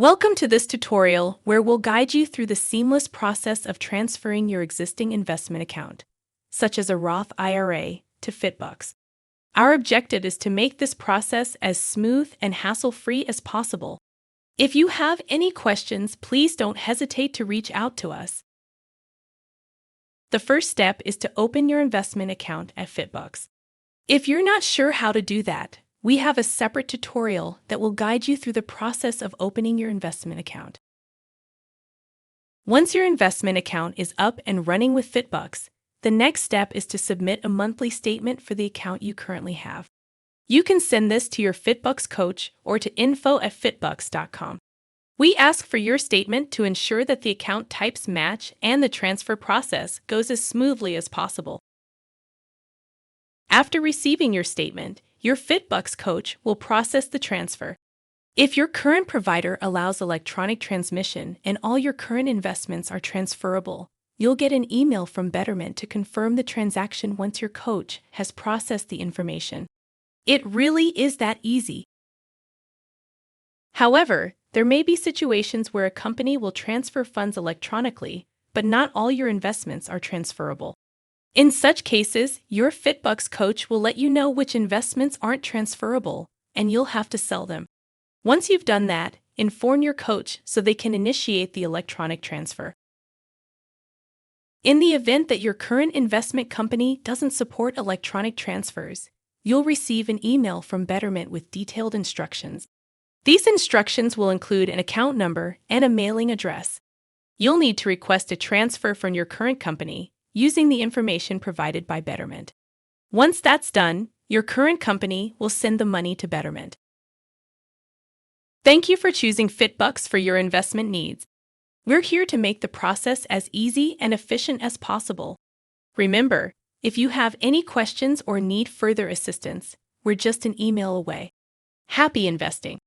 Welcome to this tutorial where we'll guide you through the seamless process of transferring your existing investment account, such as a Roth IRA, to FitBUX. Our objective is to make this process as smooth and hassle-free as possible. If you have any questions, please don't hesitate to reach out to us. The first step is to open your investment account at FitBUX. If you're not sure how to do that, we have a separate tutorial that will guide you through the process of opening your investment account. Once your investment account is up and running with FitBUX, the next step is to submit a monthly statement for the account you currently have. You can send this to your FitBUX coach or to info@fitbux.com. We ask for your statement to ensure that the account types match and the transfer process goes as smoothly as possible. After receiving your statement, your FitBUX coach will process the transfer. If your current provider allows electronic transmission and all your current investments are transferable, you'll get an email from Betterment to confirm the transaction once your coach has processed the information. It really is that easy. However, there may be situations where a company will transfer funds electronically, but not all your investments are transferable. In such cases, your FitBUX coach will let you know which investments aren't transferable, and you'll have to sell them. Once you've done that, inform your coach so they can initiate the electronic transfer. In the event that your current investment company doesn't support electronic transfers, you'll receive an email from Betterment with detailed instructions. These instructions will include an account number and a mailing address. You'll need to request a transfer from your current company using the information provided by Betterment. Once that's done, your current company will send the money to Betterment. Thank you for choosing FitBUX for your investment needs. We're here to make the process as easy and efficient as possible. Remember, if you have any questions or need further assistance, we're just an email away. Happy investing!